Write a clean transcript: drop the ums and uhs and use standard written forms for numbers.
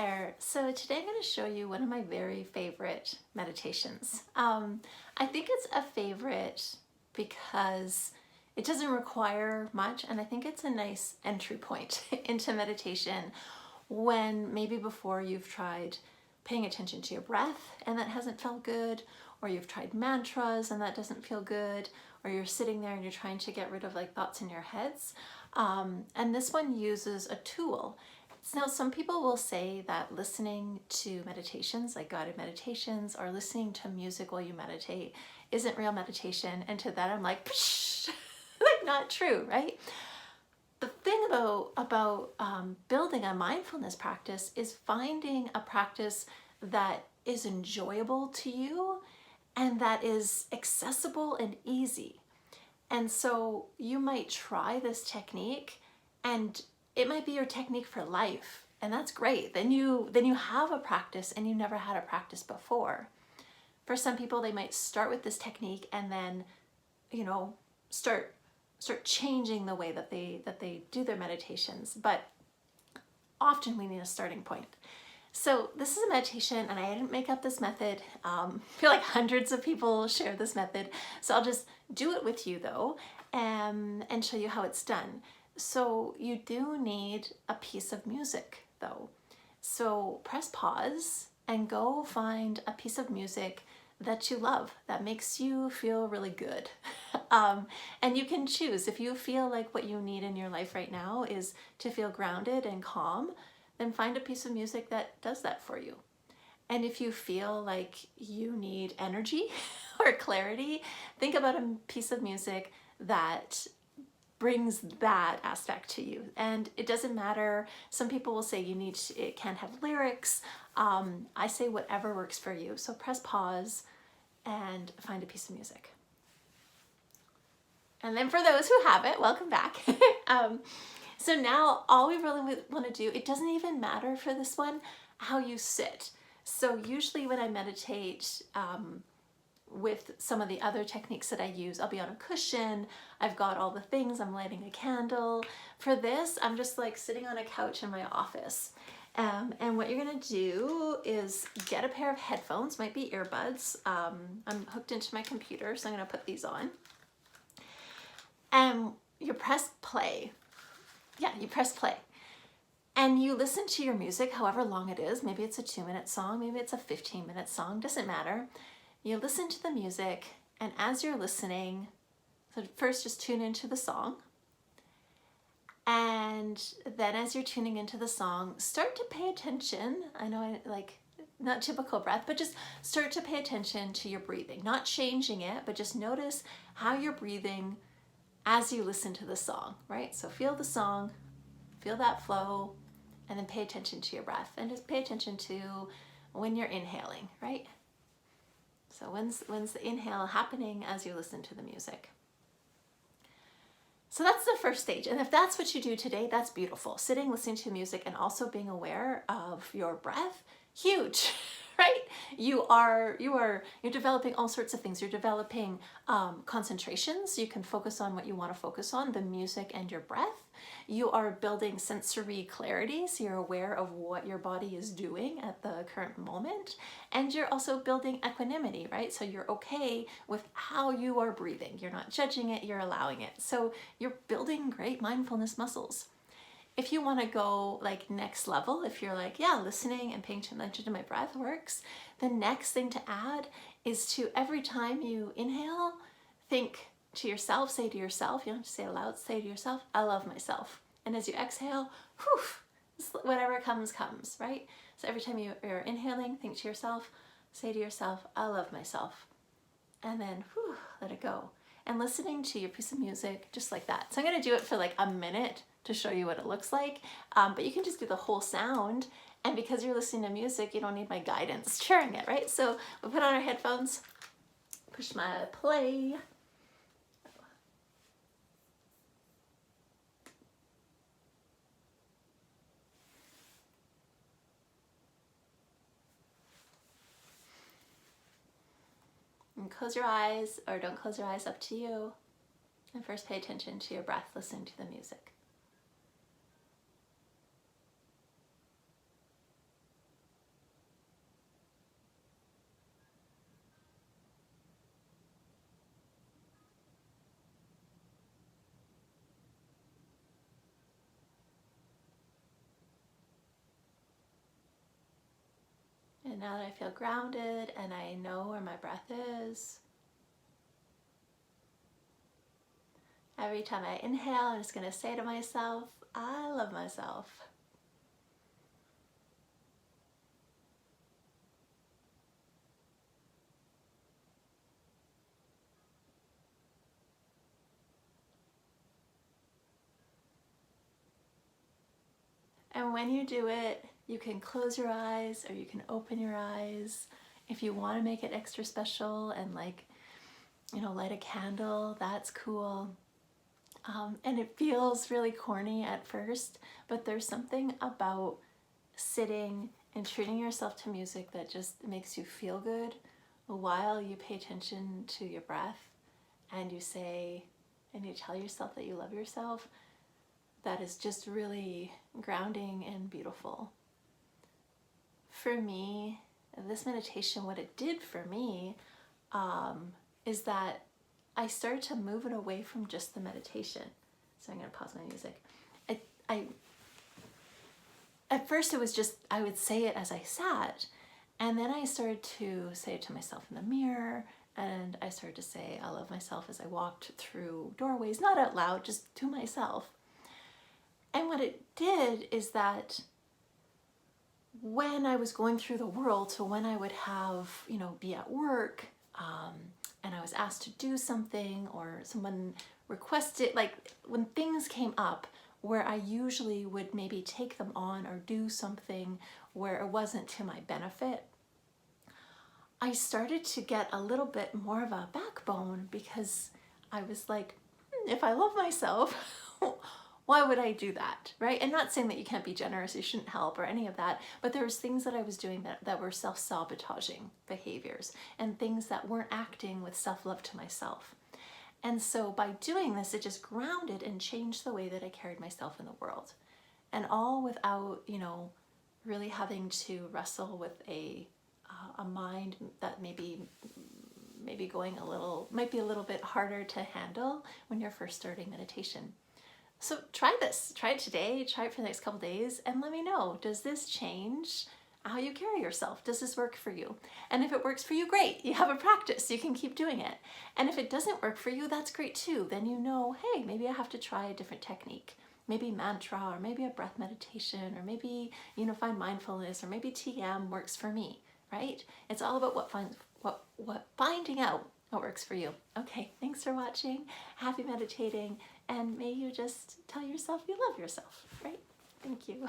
there. So today I'm going to show you one of my very favorite meditations. I think it's a favorite because it doesn't require much, and I think it's a nice entry point into meditation when maybe before you've tried paying attention to your breath and that hasn't felt good, or you've tried mantras and that doesn't feel good, or you're sitting there and you're trying to get rid of like thoughts in your heads. And this one uses a tool. Now, some people will say that listening to meditations, like guided meditations, or listening to music while you meditate isn't real meditation. And to that, I'm like, psh, like not true, right? The thing about building a mindfulness practice is finding a practice that is enjoyable to you and that is accessible and easy. And so you might try this technique and it might be your technique for life, and that's great. Then you have a practice and you never had a practice before. For some people, they might start with this technique and then, start changing the way that they do their meditations. But often we need a starting point. So this is a meditation, and I didn't make up this method. I feel like hundreds of people share this method. So I'll just do it with you though, and show you how it's done. So you do need a piece of music though. So press pause and go find a piece of music that you love, that makes you feel really good. And you can choose, if you feel like what you need in your life right now is to feel grounded and calm, then find a piece of music that does that for you. And if you feel like you need energy or clarity, think about a piece of music that brings that aspect to you. And it doesn't matter. Some people will say it can't have lyrics. I say whatever works for you. So press pause and find a piece of music. And then for those who have it, welcome back. So now all we really want to do, it doesn't even matter for this one, how you sit. So usually when I meditate, with some of the other techniques that I use, I'll be on a cushion, I've got all the things, I'm lighting a candle. For this, I'm just like sitting on a couch in my office. And what you're gonna do is get a pair of headphones, might be earbuds. I'm hooked into my computer, so I'm gonna put these on. And you press play. Yeah, you press play. And you listen to your music, however long it is. Maybe it's a 2-minute song, maybe it's a 15-minute song, doesn't matter. You listen to the music, and as you're listening, so first just tune into the song. And then as you're tuning into the song, start to pay attention. I know not typical breath, but just start to pay attention to your breathing. Not changing it, but just notice how you're breathing as you listen to the song, right? So feel the song, feel that flow, and then pay attention to your breath. And just pay attention to when you're inhaling, right? So when's the inhale happening as you listen to the music? So that's the first stage. And if that's what you do today, that's beautiful. Sitting, listening to music, and also being aware of your breath, huge, right? You're developing all sorts of things. You're developing concentrations. You can focus on what you want to focus on, the music and your breath. You are building sensory clarity, so you're aware of what your body is doing at the current moment. And you're also building equanimity, right? So you're okay with how you are breathing. You're not judging it, you're allowing it. So you're building great mindfulness muscles. If you want to go like next level, if you're like, yeah, listening and paying attention to my breath works, the next thing to add is to every time you inhale, think to yourself, say to yourself, you don't have to say it aloud, say to yourself, I love myself. And as you exhale, whew, whatever comes, comes, right? So every time you're inhaling, think to yourself, say to yourself, I love myself. And then whew, let it go. And listening to your piece of music just like that. So I'm going to do it for like a minute to show you what it looks like, but you can just do the whole sound, and because you're listening to music, you don't need my guidance sharing it, right? So we put on our headphones, push my play. And close your eyes, or don't close your eyes, up to you. And first pay attention to your breath, listen to the music. now that I feel grounded and I know where my breath is, every time I inhale, I'm just going to say to myself, I love myself. And when you do it, you can close your eyes or you can open your eyes. If you want to make it extra special and like, light a candle, that's cool. And it feels really corny at first, but there's something about sitting and treating yourself to music that just makes you feel good while you pay attention to your breath and you say and you tell yourself that you love yourself. That is just really grounding and beautiful. For me, this meditation, what it did for me is that I started to move it away from just the meditation. So I'm going to pause my music. At first it was just, I would say it as I sat, and then I started to say it to myself in the mirror, and I started to say I love myself as I walked through doorways, not out loud, just to myself. And what it did is that when I was going through the world, so when I would have, be at work, and I was asked to do something or someone requested, like when things came up where I usually would maybe take them on or do something where it wasn't to my benefit, I started to get a little bit more of a backbone because I was like, if I love myself, why would I do that, right? And not saying that you can't be generous, you shouldn't help or any of that, but there was things that I was doing that were self-sabotaging behaviors and things that weren't acting with self-love to myself. And so by doing this, it just grounded and changed the way that I carried myself in the world. And all without, really having to wrestle with a mind that maybe going might be a little bit harder to handle when you're first starting meditation. So try this, try it today, try it for the next couple days, and let me know, does this change how you carry yourself? Does this work for you? And if it works for you, great, you have a practice, you can keep doing it. And if it doesn't work for you, that's great too. Then hey, maybe I have to try a different technique. Maybe mantra, or maybe a breath meditation, or maybe unified mindfulness, or maybe TM works for me, right? It's all about finding out what works for you. Okay, thanks for watching. Happy meditating, and may you just tell yourself you love yourself, right? Thank you.